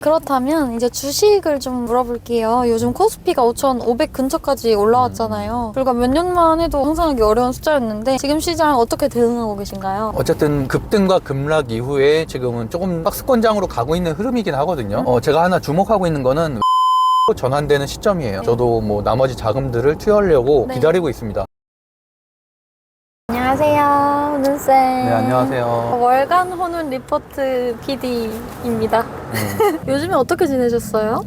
그렇다면 이제 주식을 좀 물어볼게요. 요즘 코스피가 5,500 근처까지 올라왔잖아요. 불과 몇 년만 해도 상상하기 어려운 숫자였는데 지금 시장 어떻게 대응하고 계신가요? 어쨌든 급등과 급락 이후에 지금은 조금 박스권장으로 가고 있는 흐름이긴 하거든요. 제가 하나 주목하고 있는 거는 전환되는 시점이에요. 저도 뭐 나머지 자금들을 투여하려고 기다리고 있습니다. 안녕하세요, 훈훈쌤. 네, 안녕하세요. 월간 혼훈 리포트 PD입니다. 요즘에 어떻게 지내셨어요?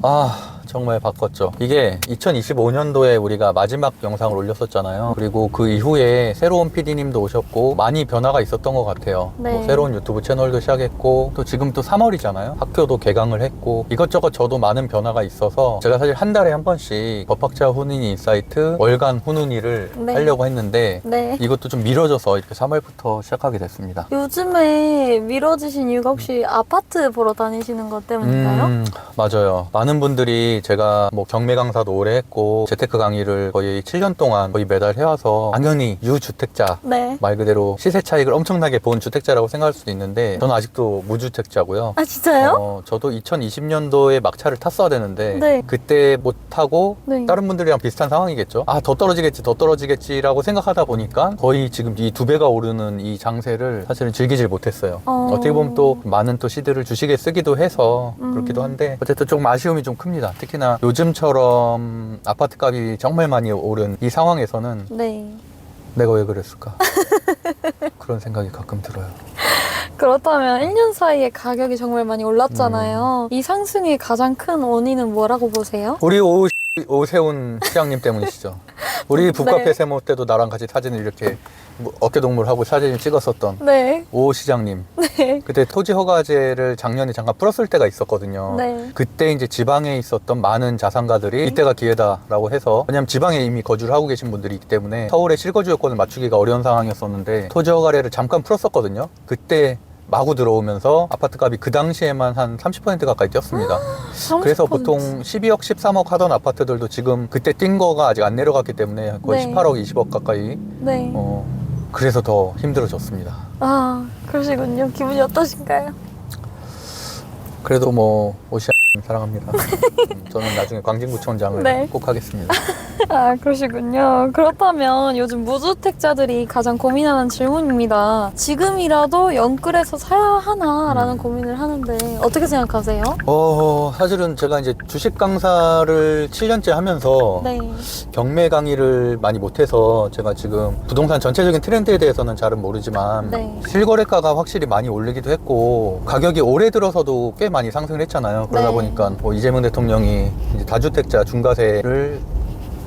정말 바꿨죠. 이게 2025년도에 우리가 마지막 영상을 올렸었잖아요. 그리고 그 이후에 새로운 PD님도 오셨고 많이 변화가 있었던 것 같아요. 네. 뭐 새로운 유튜브 채널도 시작했고 또 지금 또 3월이잖아요. 학교도 개강을 했고 이것저것 저도 많은 변화가 있어서 제가 사실 한 달에 한 번씩 법학자 훈훈이 인사이트 월간 훈훈이를 하려고 했는데 이것도 좀 미뤄져서 이렇게 3월부터 시작하게 됐습니다. 요즘에 미뤄지신 이유가 혹시 아파트 보러 다니시는 것 때문인가요? 맞아요. 많은 분들이 제가 뭐 경매 강사도 오래 했고 재테크 강의를 거의 7년 동안 거의 매달 해와서 당연히 유주택자 말 그대로 시세 차익을 엄청나게 본 주택자라고 생각할 수도 있는데 저는 아직도 무주택자고요. 아 진짜요? 저도 2020년도에 막차를 탔어야 되는데 그때 못 타고 다른 분들이랑 비슷한 상황이겠죠. 더 떨어지겠지라고 생각하다 보니까 거의 지금 이 2배가 오르는 이 장세를 사실은 즐기질 못했어요. 어떻게 보면 또 많은 또 시드를 주식에 쓰기도 해서 그렇기도 한데 어쨌든 조금 아쉬움이 좀 큽니다. 특히나 요즘처럼 아파트 값이 정말 많이 오른 이 상황에서는 내가 왜 그랬을까? 그런 생각이 가끔 들어요. 그렇다면 1년 사이에 가격이 정말 많이 올랐잖아요. 이 상승의 가장 큰 원인은 뭐라고 보세요? 우리 오세훈 시장님 때문이시죠. 우리 북카페 세모 때도 나랑 같이 사진을 이렇게 어깨동무를 하고 사진을 찍었었던 오 시장님. 그때 토지 허가제를 작년에 잠깐 풀었을 때가 있었거든요. 그때 이제 지방에 있었던 많은 자산가들이 이때가 기회다라고 해서, 왜냐면 지방에 이미 거주를 하고 계신 분들이 있기 때문에 서울의 실거주 요건을 맞추기가 어려운 상황이었었는데 토지 허가제를 잠깐 풀었었거든요. 그때 마구 들어오면서 아파트 값이 그 당시에만 한 30% 가까이 뛰었습니다. 30%? 그래서 보통 12억, 13억 하던 아파트들도 지금 그때 뛴 거가 아직 안 내려갔기 때문에 거의 18억, 20억 가까이. 그래서 더 힘들어졌습니다. 그러시군요. 기분이 어떠신가요? 그래도 뭐 오시아 사랑합니다. 저는 나중에 광진구청장을 꼭 하겠습니다. 그러시군요. 그렇다면 요즘 무주택자들이 가장 고민하는 질문입니다. 지금이라도 영끌해서 사야 하나라는 고민을 하는데 어떻게 생각하세요? 사실은 제가 이제 주식 강사를 7년째 하면서 경매 강의를 많이 못해서 제가 지금 부동산 전체적인 트렌드에 대해서는 잘은 모르지만 실거래가가 확실히 많이 올리기도 했고 가격이 올해 들어서도 꽤 많이 상승을 했잖아요. 그러다 보니까 뭐 이재명 대통령이 이제 다주택자 중과세를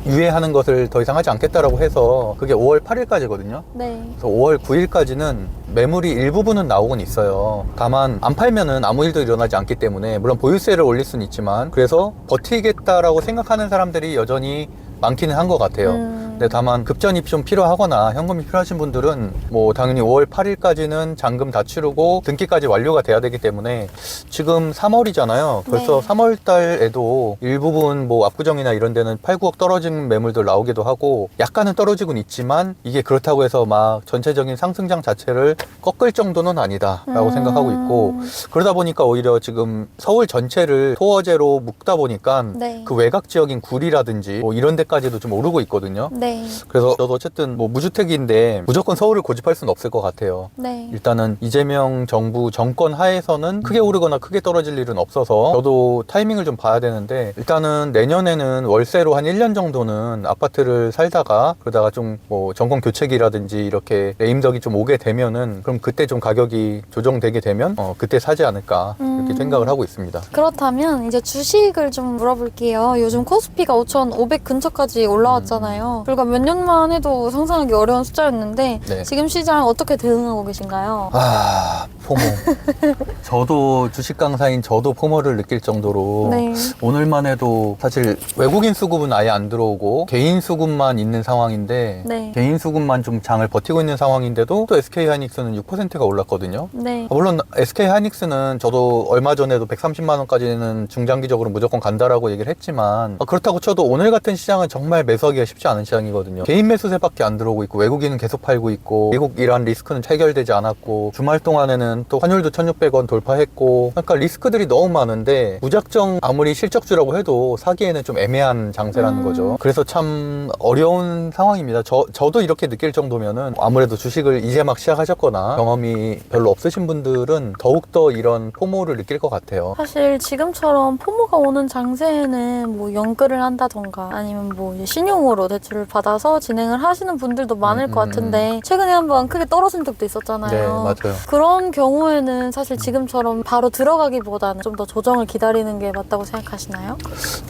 유예하는 것을 더 이상 하지 않겠다라고 해서 그게 5월 8일까지거든요. 그래서 5월 9일까지는 매물이 일부분은 나오곤 있어요. 다만 안 팔면은 아무 일도 일어나지 않기 때문에, 물론 보유세를 올릴 수는 있지만 그래서 버티겠다라고 생각하는 사람들이 여전히 많기는 한 것 같아요. 근데 다만 급전이 좀 필요하거나 현금이 필요하신 분들은 뭐 당연히 5월 8일까지는 잔금 다 치르고 등기까지 완료가 돼야 되기 때문에, 지금 3월이잖아요. 벌써 3월 달에도 일부분 뭐 압구정이나 이런 데는 8, 9억 떨어진 매물들 나오기도 하고, 약간은 떨어지곤 있지만 이게 그렇다고 해서 막 전체적인 상승장 자체를 꺾을 정도는 아니다라고 생각하고 있고, 그러다 보니까 오히려 지금 서울 전체를 토어제로 묶다 보니까 그 외곽 지역인 구리라든지 뭐 이런 데까지도 좀 오르고 있거든요. 그래서 저도 어쨌든 뭐 무주택인데 무조건 서울을 고집할 수는 없을 것 같아요. 일단은 이재명 정부 정권 하에서는 크게 오르거나 크게 떨어질 일은 없어서 저도 타이밍을 좀 봐야 되는데, 일단은 내년에는 월세로 한 1년 정도는 아파트를 살다가 그러다가 좀 뭐 정권 교체기라든지 이렇게 레임덕이 좀 오게 되면은, 그럼 그때 좀 가격이 조정되게 되면 그때 사지 않을까 이렇게 생각을 하고 있습니다. 그렇다면 이제 주식을 좀 물어볼게요. 요즘 코스피가 5,500 근처까지 올라왔잖아요. 불과 몇 년만 해도 상상하기 어려운 숫자였는데 지금 시장 어떻게 대응하고 계신가요? 포모. 저도 주식 강사인 저도 포모를 느낄 정도로 오늘만 해도 사실 외국인 수급은 아예 안 들어오고 개인 수급만 있는 상황인데 개인 수급만 좀 장을 버티고 있는 상황인데도 또 SK하이닉스는 6%가 올랐거든요. 물론 SK하이닉스는 저도 얼마 전에도 130만 원까지는 중장기적으로 무조건 간다라고 얘기를 했지만, 그렇다고 쳐도 오늘 같은 시장은 정말 매수하기가 쉽지 않은 시장이거든요. 개인 매수세밖에 안 들어오고 있고 외국인은 계속 팔고 있고 미국 이란 리스크는 해결되지 않았고 주말 동안에는 이번에는 또 환율도 1,600원 돌파했고, 그러니까 리스크들이 너무 많은데 무작정 아무리 실적주라고 해도 사기에는 좀 애매한 장세라는 거죠. 그래서 참 어려운 상황입니다. 저도 이렇게 느낄 정도면은 아무래도 주식을 이제 막 시작하셨거나 경험이 별로 없으신 분들은 더욱더 이런 포모를 느낄 것 같아요. 사실 지금처럼 포모가 오는 장세에는 뭐 연끌을 한다던가 아니면 뭐 이제 신용으로 대출을 받아서 진행을 하시는 분들도 많을 것 같은데 최근에 한번 크게 떨어진 적도 있었잖아요. 네, 맞아요. 그런 경우에는 사실 지금처럼 바로 들어가기보다는 좀 더 조정을 기다리는 게 맞다고 생각하시나요?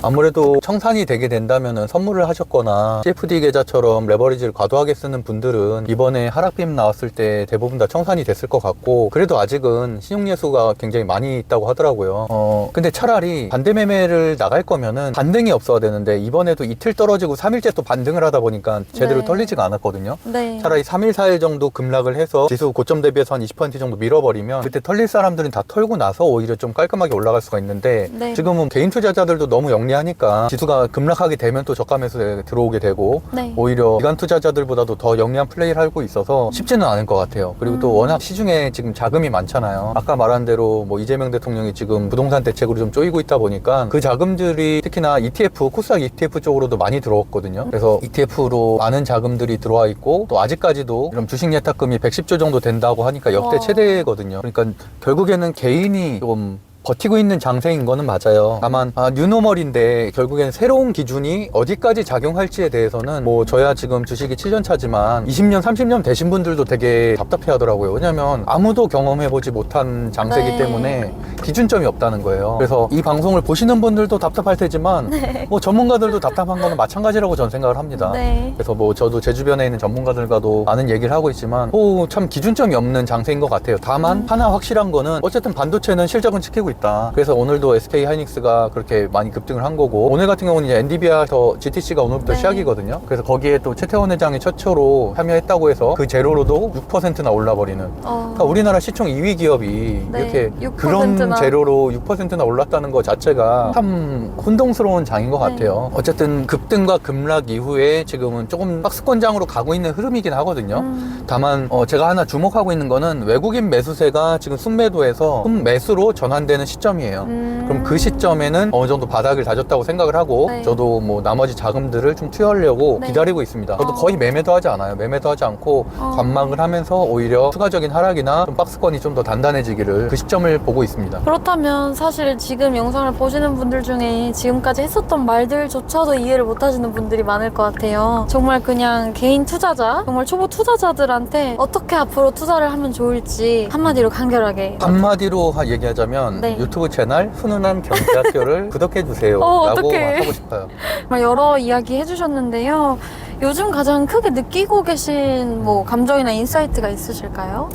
아무래도 청산이 되게 된다면은 선물을 하셨거나 CFD 계좌처럼 레버리지를 과도하게 쓰는 분들은 이번에 하락빔 나왔을 때 대부분 다 청산이 됐을 것 같고, 그래도 아직은 신용예수가 굉장히 많이 있다고 하더라고요. 근데 차라리 반대 매매를 나갈 거면은 반등이 없어야 되는데 이번에도 이틀 떨어지고 3일째 또 반등을 하다 보니까 제대로 네. 털리지가 않았거든요. 네. 차라리 3일, 4일 정도 급락을 해서 지수 고점 대비해서 한 20% 정도 밀어버리면 그때 털릴 사람들은 다 털고 나서 오히려 좀 깔끔하게 올라갈 수가 있는데 네. 지금은 개인 투자자들도 너무 영리하니까 지수가 급락하게 되면 또 저가매수에 들어오게 되고 네. 오히려 기관 투자자들보다도 더 영리한 플레이를 하고 있어서 쉽지는 않을 것 같아요. 그리고 또 워낙 시중에 지금 자금이 많잖아요. 아까 말한 대로 뭐 이재명 대통령이 지금 부동산 대책으로 좀 쪼이고 있다 보니까 그 자금들이 특히나 ETF, 코스닥 ETF 쪽으로도 많이 들어왔거든요. 그래서 ETF로 많은 자금들이 들어와 있고 또 아직까지도 이런 주식 예탁금이 110조 정도 된다고 하니까 역대 최대거든요. 그러니까 결국에는 개인이 좀 버티고 있는 장세인 거는 맞아요. 다만 뉴노멀인데 결국엔 새로운 기준이 어디까지 작용할지에 대해서는 뭐 저야 지금 주식이 7년 차지만 20년 30년 되신 분들도 되게 답답해 하더라고요. 왜냐면 아무도 경험해보지 못한 장세기 네. 때문에 기준점이 없다는 거예요. 그래서 이 방송을 보시는 분들도 답답할 테지만 뭐 전문가들도 답답한 거는 마찬가지라고 전 생각을 합니다. 네. 그래서 뭐 저도 제 주변에 있는 전문가들과도 많은 얘기를 하고 있지만 참 기준점이 없는 장세인 것 같아요. 다만 하나 확실한 거는 어쨌든 반도체는 실적은 지키고 있다. 그래서 오늘도 SK 하이닉스가 그렇게 많이 급등을 한 거고, 오늘 같은 경우는 이제 엔비디아 GTC가 오늘부터 네. 시작이거든요. 그래서 거기에 또 최태원 회장이 최초로 참여했다고 해서 그 제로로도 6%나 올라버리는. 그러니까 우리나라 시총 2위 기업이 네. 이렇게 6%나. 그런 제로로 6%나 올랐다는 것 자체가 참 혼동스러운 장인 것 같아요. 어쨌든 급등과 급락 이후에 지금은 조금 박스권장으로 가고 있는 흐름이긴 하거든요. 다만 제가 하나 주목하고 있는 거는 외국인 매수세가 지금 순매도에서 순매수로 전환되는 시점이에요. 그럼 그 시점에는 어느 정도 바닥을 다졌다고 생각을 하고 네. 저도 뭐 나머지 자금들을 좀 투여하려고 네. 기다리고 있습니다. 저도 거의 매매도 하지 않아요. 매매도 하지 않고 관망을 하면서 오히려 추가적인 하락이나 좀 박스권이 좀 더 단단해지기를 그 시점을 보고 있습니다. 그렇다면 사실 지금 영상을 보시는 분들 중에 지금까지 했었던 말들조차도 이해를 못 하시는 분들이 많을 것 같아요. 정말 그냥 개인 투자자, 정말 초보 투자자들한테 어떻게 앞으로 투자를 하면 좋을지 한마디로 간결하게. 한마디로 얘기하자면 네. 유튜브 채널 훈훈한 경제학교를 구독해주세요 라고 어떡해. 하고 싶어요. 정말 여러 이야기 해주셨는데요. 요즘 가장 크게 느끼고 계신 뭐 감정이나 인사이트가 있으실까요?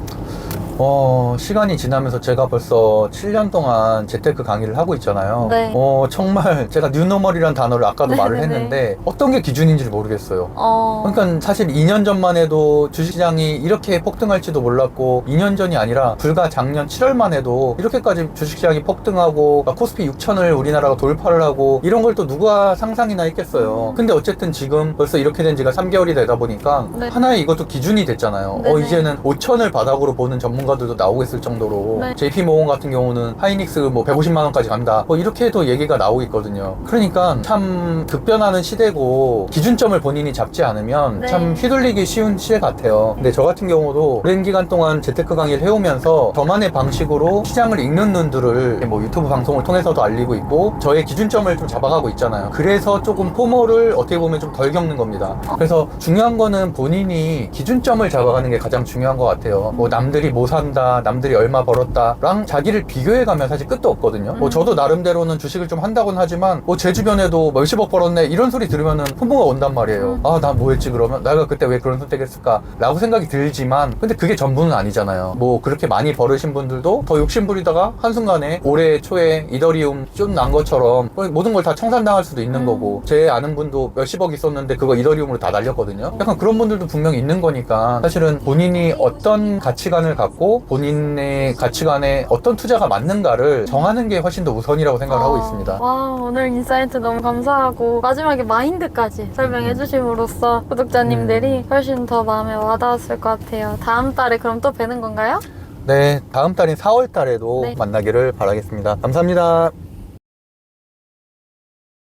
시간이 지나면서 제가 벌써 7년 동안 재테크 강의를 하고 있잖아요. 네. 정말 제가 뉴노멀이라는 단어를 아까도 말을 했는데 어떤 게 기준인지 모르겠어요. 그러니까 사실 2년 전만 해도 주식시장이 이렇게 폭등할지도 몰랐고 2년 전이 아니라 불과 작년 7월만 해도 이렇게까지 주식시장이 폭등하고 코스피 6천을 우리나라가 돌파를 하고 이런 걸 또 누가 상상이나 했겠어요. 근데 어쨌든 지금 벌써 이렇게 된 지가 3개월이 되다 보니까 네. 하나의 이것도 기준이 됐잖아요. 네네. 이제는 5천을 바닥으로 보는 전문가들도 나오고 있을 정도로 네. JP모건 같은 경우는 하이닉스 뭐 150만 원까지 간다 뭐 이렇게도 얘기가 나오고 있거든요. 그러니까 참 급변하는 시대고 기준점을 본인이 잡지 않으면 네. 참 휘둘리기 쉬운 시대 같아요. 근데 저 같은 경우도 오랜 기간 동안 재테크 강의를 해오면서 저만의 방식으로 시장을 읽는 눈들을 뭐 유튜브 방송을 통해서도 알리고 있고 저의 기준점을 좀 잡아가고 있잖아요. 그래서 조금 포모를 어떻게 보면 좀 덜 겪는 겁니다. 그래서 중요한 거는 본인이 기준점을 잡아가는 게 가장 중요한 것 같아요. 뭐 남들이 뭐 산다, 남들이 얼마 벌었다랑 자기를 비교해가면 사실 끝도 없거든요. 뭐 저도 나름대로는 주식을 좀 한다고는 하지만 뭐 제 주변에도 몇십억 벌었네 이런 소리 들으면은 포모가 온단 말이에요. 나 뭐 했지 그러면? 내가 그때 왜 그런 선택을 했을까? 라고 생각이 들지만 근데 그게 전부는 아니잖아요. 뭐 그렇게 많이 벌으신 분들도 더 욕심부리다가 한순간에 올해 초에 이더리움 좀 난 것처럼 모든 걸 다 청산당할 수도 있는 거고 제 아는 분도 몇십억 있었는데 그거 이더리움으로 다 날렸거든요. 약간 그런 분들도 분명히 있는 거니까 사실은 본인이 어떤 가치관을 갖고 본인의 가치관에 어떤 투자가 맞는가를 정하는 게 훨씬 더 우선이라고 생각을 하고 있습니다. 와, 오늘 인사이트 너무 감사하고 마지막에 마인드까지 설명해 주심으로써 구독자님들이 훨씬 더 마음에 와닿았을 것 같아요. 다음 달에 그럼 또 뵈는 건가요? 네, 다음 달인 4월 달에도 네. 만나기를 바라겠습니다. 감사합니다.